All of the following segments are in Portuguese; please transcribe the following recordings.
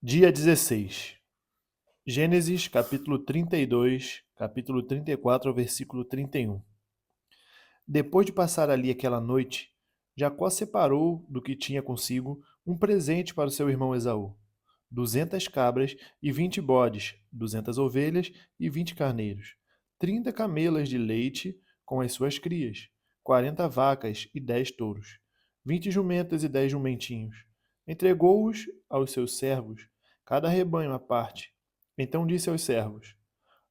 Dia 16. Gênesis, capítulo 32, capítulo 34, versículo 31. Depois de passar ali aquela noite, Jacó separou do que tinha consigo um presente para o seu irmão Esaú: 200 cabras e 20 bodes, 200 ovelhas e 20 carneiros, 30 camelas de leite com as suas crias, 40 vacas e 10 touros, 20 jumentas e 10 jumentinhos. Entregou-os aos seus servos, cada rebanho à parte. Então disse aos servos: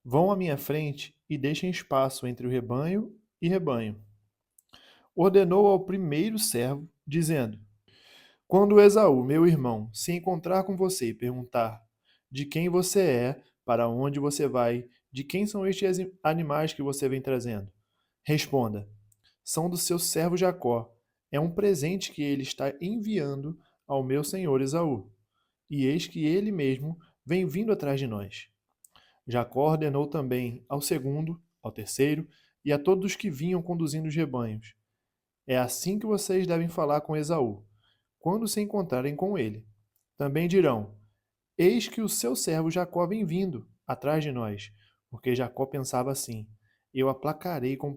Vão à minha frente e deixem espaço entre o rebanho e rebanho. Ordenou ao primeiro servo, dizendo: Quando Esaú, meu irmão, se encontrar com você e perguntar de quem você é, para onde você vai, de quem são estes animais que você vem trazendo, responda: são do seu servo Jacó. É um presente que ele está enviando ao meu senhor Esaú. E eis que ele mesmo vem vindo atrás de nós. Jacó ordenou também ao segundo, ao terceiro e a todos os que vinham conduzindo os rebanhos: é assim que vocês devem falar com Esaú, quando se encontrarem com ele. Também dirão: eis que o seu servo Jacó vem vindo atrás de nós, porque Jacó pensava assim: eu aplacarei com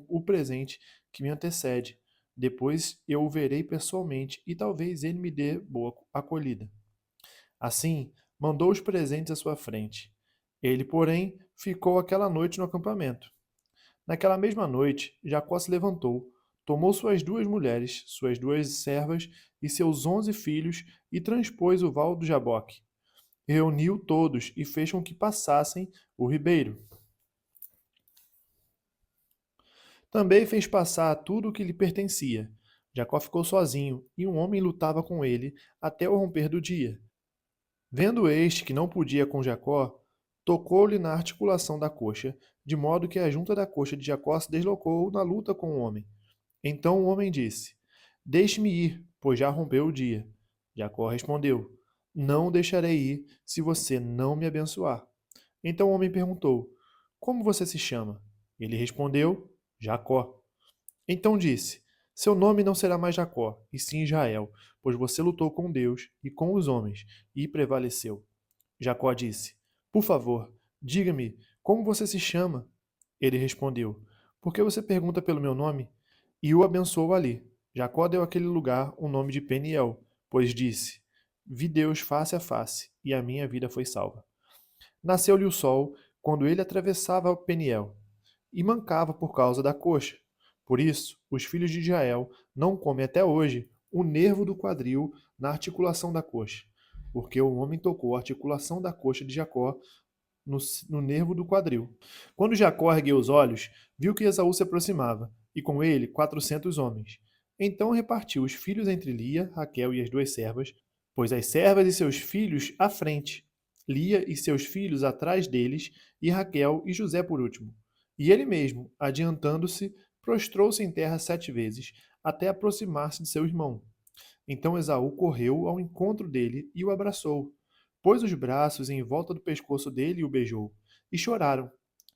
o presente que me antecede. Depois eu o verei pessoalmente e talvez ele me dê boa acolhida. Assim, mandou os presentes à sua frente. Ele, porém, ficou aquela noite no acampamento. Naquela mesma noite, Jacó se levantou, tomou suas 2 mulheres, suas 2 servas e seus 11 filhos e transpôs o val do Jaboque. Reuniu todos e fez com que passassem o ribeiro. Também fez passar tudo o que lhe pertencia. Jacó ficou sozinho e um homem lutava com ele até o romper do dia. Vendo este que não podia com Jacó, tocou-lhe na articulação da coxa, de modo que a junta da coxa de Jacó se deslocou na luta com o homem. Então o homem disse: Deixe-me ir, pois já rompeu o dia. Jacó respondeu: Não o deixarei ir, se você não me abençoar. Então o homem perguntou: Como você se chama? Ele respondeu: Jacó. Então disse: Seu nome não será mais Jacó, e sim Israel, pois você lutou com Deus e com os homens, e prevaleceu. Jacó disse: Por favor, diga-me como você se chama. Ele respondeu: Por que você pergunta pelo meu nome? E o abençoou ali. Jacó deu àquele lugar o nome de Peniel, pois disse: Vi Deus face a face, e a minha vida foi salva. Nasceu-lhe o sol quando ele atravessava o Peniel, e mancava por causa da coxa. Por isso, os filhos de Israel não comem até hoje o nervo do quadril na articulação da coxa, porque o homem tocou a articulação da coxa de Jacó no nervo do quadril. Quando Jacó ergueu os olhos, viu que Esaú se aproximava, e com ele 400 homens. Então repartiu os filhos entre Lia, Raquel e as 2 servas, pôs as servas e seus filhos à frente, Lia e seus filhos atrás deles, e Raquel e José por último. E ele mesmo, adiantando-se, prostrou-se em terra 7 vezes, até aproximar-se de seu irmão. Então Esaú correu ao encontro dele e o abraçou. Pôs os braços em volta do pescoço dele e o beijou. E choraram.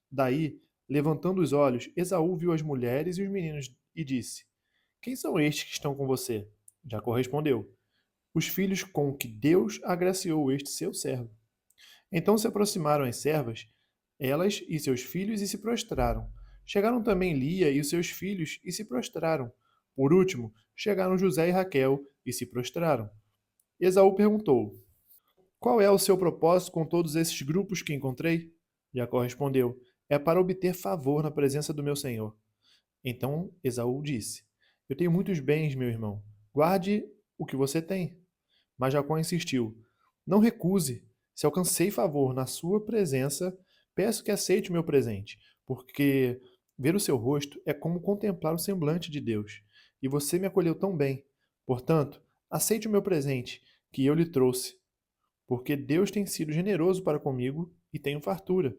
Daí, levantando os olhos, Esaú viu as mulheres e os meninos e disse: Quem são estes que estão com você? Jacó respondeu: Os filhos com que Deus agraciou este seu servo. Então se aproximaram as servas, elas e seus filhos, e se prostraram. Chegaram também Lia e os seus filhos e se prostraram. Por último, chegaram José e Raquel e se prostraram. Esaú perguntou: Qual é o seu propósito com todos esses grupos que encontrei? Jacó respondeu: É para obter favor na presença do meu senhor. Então Esaú disse: Eu tenho muitos bens, meu irmão. Guarde o que você tem. Mas Jacó insistiu: Não recuse. Se alcancei favor na sua presença, peço que aceite o meu presente, porque ver o seu rosto é como contemplar o semblante de Deus, e você me acolheu tão bem. Portanto, aceite o meu presente, que eu lhe trouxe, porque Deus tem sido generoso para comigo e tenho fartura.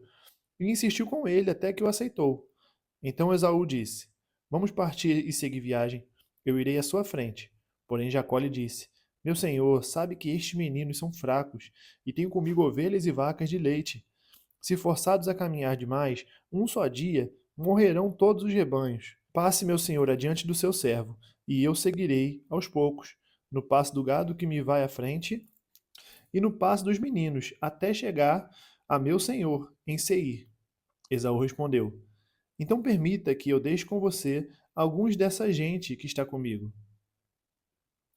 E insistiu com ele até que o aceitou. Então Esaú disse: Vamos partir e seguir viagem. Eu irei à sua frente. Porém Jacó lhe disse: Meu senhor sabe que estes meninos são fracos e tenho comigo ovelhas e vacas de leite. Se forçados a caminhar demais, um só dia, morrerão todos os rebanhos. Passe, meu senhor, adiante do seu servo, e eu seguirei aos poucos. No passo do gado que me vai à frente, e no passo dos meninos, até chegar a meu senhor, em Seir. Esaú respondeu: Então permita que eu deixe com você alguns dessa gente que está comigo.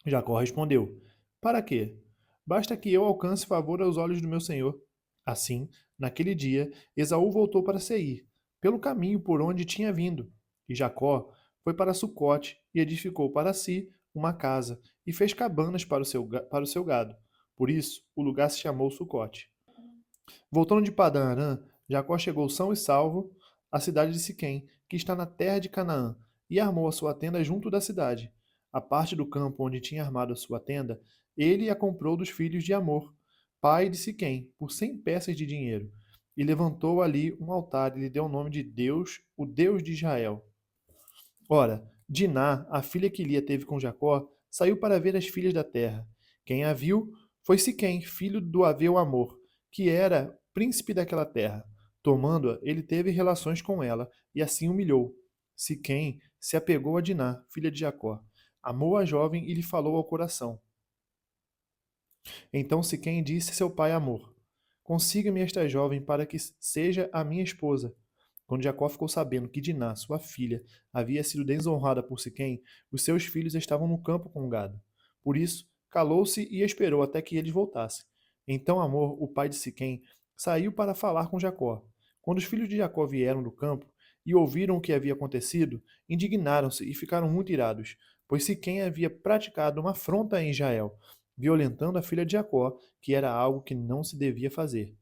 Jacó respondeu: Para quê? Basta que eu alcance favor aos olhos do meu senhor. Assim, naquele dia, Esaú voltou para Seir, pelo caminho por onde tinha vindo. E Jacó foi para Sucote e edificou para si uma casa e fez cabanas para o seu gado. Por isso, o lugar se chamou Sucote. Voltando de Padã Arã, Jacó chegou são e salvo à cidade de Siquém, que está na terra de Canaã, e armou a sua tenda junto da cidade. A parte do campo onde tinha armado a sua tenda, ele a comprou dos filhos de Amor, pai de Siquém, por 100 peças de dinheiro, e levantou ali um altar e lhe deu o nome de Deus, o Deus de Israel. Ora, Diná, a filha que Lia teve com Jacó, saiu para ver as filhas da terra. Quem a viu foi Siquém, filho do Aveu Amor, que era príncipe daquela terra. Tomando-a, ele teve relações com ela, e assim humilhou. Siquém se apegou a Diná, filha de Jacó. Amou a jovem e lhe falou ao coração. Então Siquém disse a seu pai Amor: Consiga-me esta jovem para que seja a minha esposa. Quando Jacó ficou sabendo que Diná, sua filha, havia sido desonrada por Siquém, os seus filhos estavam no campo com o gado. Por isso, calou-se e esperou até que eles voltassem. Então Amor, o pai de Siquém, saiu para falar com Jacó. Quando os filhos de Jacó vieram do campo e ouviram o que havia acontecido, indignaram-se e ficaram muito irados, pois Siquém havia praticado uma afronta em Israel, violentando a filha de Jacó, que era algo que não se devia fazer.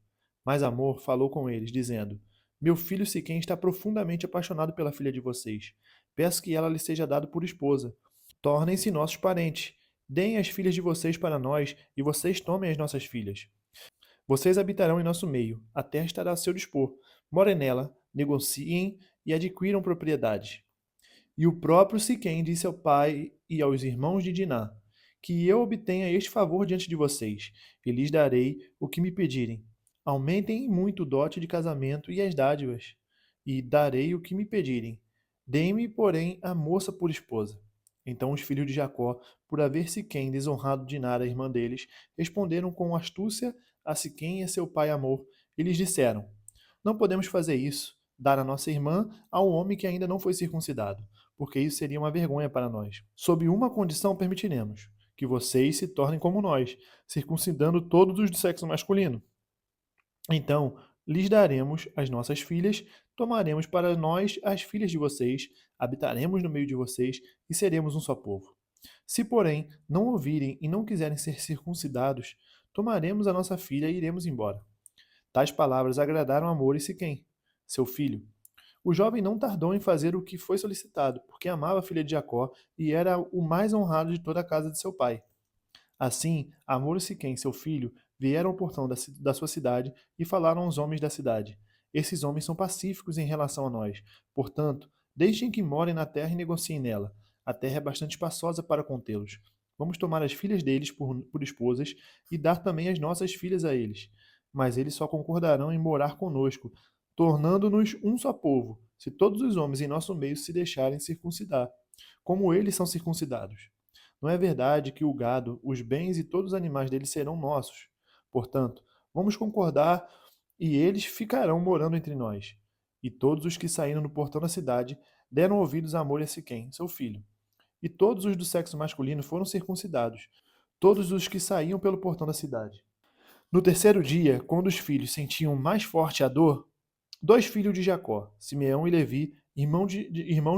Mas Amor falou com eles, dizendo: Meu filho Siquém está profundamente apaixonado pela filha de vocês. Peço que ela lhe seja dada por esposa. Tornem-se nossos parentes. Deem as filhas de vocês para nós, e vocês tomem as nossas filhas. Vocês habitarão em nosso meio, a terra estará a seu dispor. Morem nela, negociem e adquiram propriedades. E o próprio Siquém disse ao pai e aos irmãos de Diná: Que eu obtenha este favor diante de vocês, e lhes darei o que me pedirem. Aumentem em muito o dote de casamento e as dádivas, e darei o que me pedirem. Deem-me, porém, a moça por esposa. Então os filhos de Jacó, por haver Siquém desonrado Diná, a irmã deles, responderam com astúcia a Siquém e a seu pai Amor, e lhes disseram: Não podemos fazer isso, dar a nossa irmã a um homem que ainda não foi circuncidado, porque isso seria uma vergonha para nós. Sob uma condição permitiremos, que vocês se tornem como nós, circuncidando todos os do sexo masculino. Então, lhes daremos as nossas filhas, tomaremos para nós as filhas de vocês, habitaremos no meio de vocês e seremos um só povo. Se, porém, não ouvirem e não quiserem ser circuncidados, tomaremos a nossa filha e iremos embora. Tais palavras agradaram Amor e Siquém, seu filho. O jovem não tardou em fazer o que foi solicitado, porque amava a filha de Jacó e era o mais honrado de toda a casa de seu pai. Assim, Amor e Siquém, seu filho, vieram ao portão da sua cidade e falaram aos homens da cidade: Esses homens são pacíficos em relação a nós. Portanto, deixem que morem na terra e negociem nela. A terra é bastante espaçosa para contê-los. Vamos tomar as filhas deles por esposas e dar também as nossas filhas a eles. Mas eles só concordarão em morar conosco, tornando-nos um só povo, se todos os homens em nosso meio se deixarem circuncidar, como eles são circuncidados. Não é verdade que o gado, os bens e todos os animais dele serão nossos. Portanto, vamos concordar e eles ficarão morando entre nós. E todos os que saíram do portão da cidade deram ouvidos a Amor e a Siquém, seu filho. E todos os do sexo masculino foram circuncidados, todos os que saíam pelo portão da cidade. No terceiro dia, quando os filhos sentiam mais forte a dor, dois filhos de Jacó, Simeão e Levi, irmãos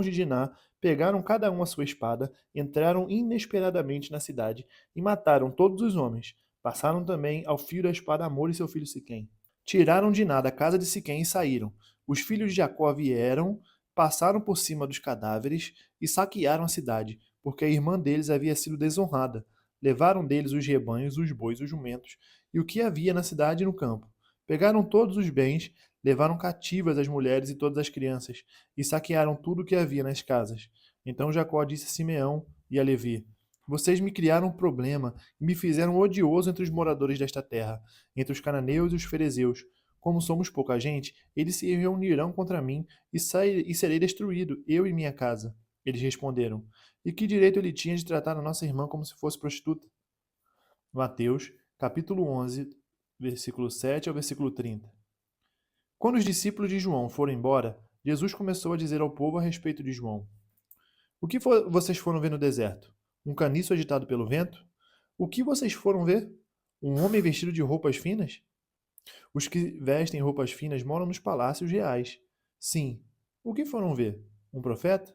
de Diná, pegaram cada um a sua espada, entraram inesperadamente na cidade e mataram todos os homens. Passaram também ao fio da espada Amor e seu filho Siquém. Tiraram Diná da casa de Siquém e saíram. Os filhos de Jacó vieram, passaram por cima dos cadáveres e saquearam a cidade, porque a irmã deles havia sido desonrada. Levaram deles os rebanhos, os bois, os jumentos e o que havia na cidade e no campo. Pegaram todos os bens, levaram cativas as mulheres e todas as crianças, e saquearam tudo o que havia nas casas. Então Jacó disse a Simeão e a Levi: Vocês me criaram um problema e me fizeram odioso entre os moradores desta terra, entre os cananeus e os ferezeus. Como somos pouca gente, eles se reunirão contra mim e serei destruído, eu e minha casa. Eles responderam: E que direito ele tinha de tratar a nossa irmã como se fosse prostituta? Mateus, capítulo 11, versículo 7 ao versículo 30. Quando os discípulos de João foram embora, Jesus começou a dizer ao povo a respeito de João: O que vocês foram ver no deserto? Um caniço agitado pelo vento? O que vocês foram ver? Um homem vestido de roupas finas? Os que vestem roupas finas moram nos palácios reais. Sim. O que foram ver? Um profeta?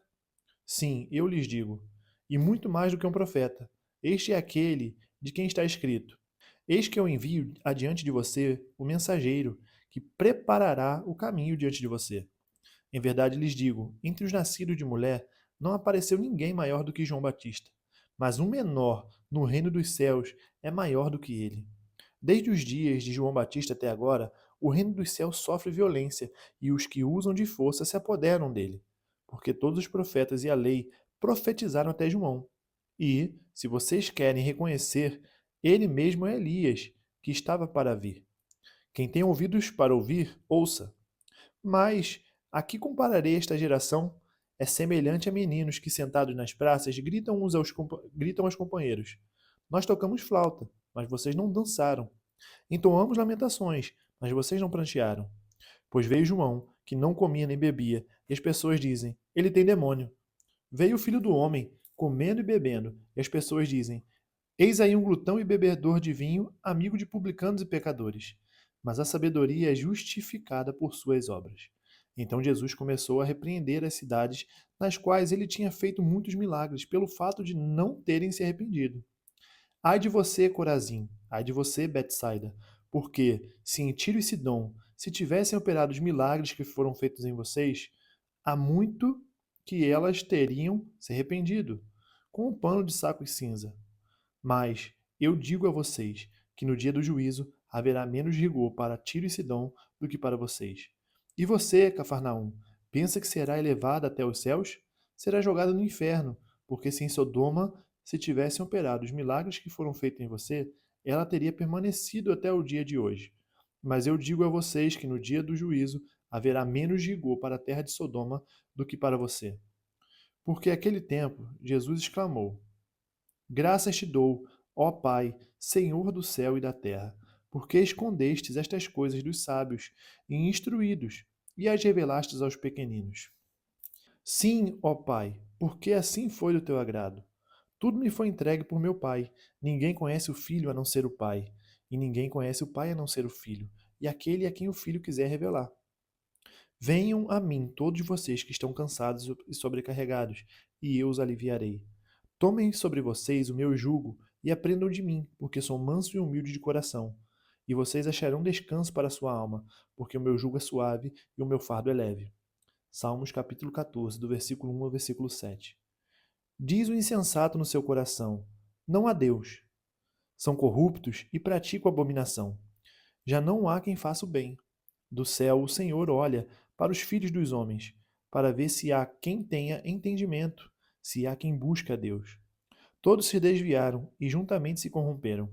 Sim, eu lhes digo. E muito mais do que um profeta. Este é aquele de quem está escrito: Eis que eu envio adiante de você o mensageiro, que preparará o caminho diante de você. Em verdade lhes digo, entre os nascidos de mulher não apareceu ninguém maior do que João Batista, mas um menor no reino dos céus é maior do que ele. Desde os dias de João Batista até agora, o reino dos céus sofre violência, e os que usam de força se apoderam dele. Porque todos os profetas e a lei profetizaram até João. E, se vocês querem reconhecer, ele mesmo é Elias, que estava para vir. Quem tem ouvidos para ouvir, ouça. Mas a que compararei esta geração? É semelhante a meninos que, sentados nas praças, gritam aos companheiros: Nós tocamos flauta, mas vocês não dançaram. Entoamos lamentações, mas vocês não prantearam. Pois veio João, que não comia nem bebia, e as pessoas dizem: Ele tem demônio. Veio o filho do homem, comendo e bebendo, e as pessoas dizem: Eis aí um glutão e bebedor de vinho, amigo de publicanos e pecadores. Mas a sabedoria é justificada por suas obras. Então Jesus começou a repreender as cidades nas quais ele tinha feito muitos milagres, pelo fato de não terem se arrependido. Ai de você, Corazim, ai de você, Betsaida, porque se em Tiro e Sidom se tivessem operado os milagres que foram feitos em vocês, há muito que elas teriam se arrependido, com um pano de saco e cinza. Mas eu digo a vocês que no dia do juízo haverá menos rigor para Tiro e Sidom do que para vocês. E você, Cafarnaum, pensa que será elevado até os céus? Será jogado no inferno, porque se em Sodoma se tivessem operado os milagres que foram feitos em você, ela teria permanecido até o dia de hoje. Mas eu digo a vocês que no dia do juízo haverá menos rigor para a terra de Sodoma do que para você. Porque aquele tempo Jesus exclamou: Graças te dou, ó Pai, Senhor do céu e da terra, porque escondestes estas coisas dos sábios e instruídos, e as revelastes aos pequeninos. Sim, ó Pai, porque assim foi do teu agrado. Tudo me foi entregue por meu Pai. Ninguém conhece o Filho a não ser o Pai, e ninguém conhece o Pai a não ser o Filho, e aquele a quem o Filho quiser revelar. Venham a mim todos vocês que estão cansados e sobrecarregados, e eu os aliviarei. Tomem sobre vocês o meu jugo e aprendam de mim, porque sou manso e humilde de coração. E vocês acharão descanso para a sua alma, porque o meu jugo é suave e o meu fardo é leve. Salmos capítulo 14, do versículo 1 ao versículo 7. Diz o insensato no seu coração: Não há Deus. São corruptos e praticam abominação. Já não há quem faça o bem. Do céu o Senhor olha para os filhos dos homens, para ver se há quem tenha entendimento, se há quem busque a Deus. Todos se desviaram e juntamente se corromperam.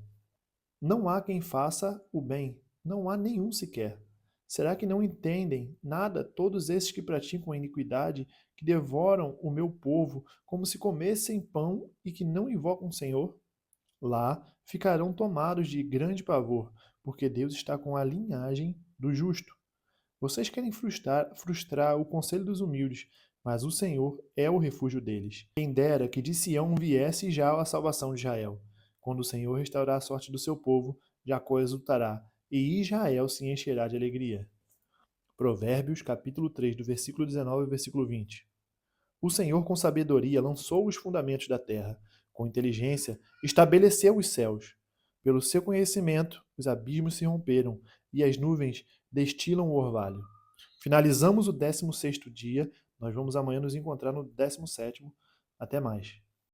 Não há quem faça o bem, não há nenhum sequer. Será que não entendem nada todos esses que praticam a iniquidade, que devoram o meu povo como se comessem pão e que não invocam o Senhor? Lá ficarão tomados de grande pavor, porque Deus está com a linhagem do justo. Vocês querem frustrar o conselho dos humildes, mas o Senhor é o refúgio deles. Quem dera que de Sião viesse já a salvação de Israel. Quando o Senhor restaurar a sorte do seu povo, Jacó exultará, e Israel se encherá de alegria. Provérbios, capítulo 3, do versículo 19 ao versículo 20. O Senhor com sabedoria lançou os fundamentos da terra, com inteligência estabeleceu os céus. Pelo seu conhecimento, os abismos se romperam, e as nuvens destilam o orvalho. Finalizamos o 16º dia, nós vamos amanhã nos encontrar no 17º. Até mais.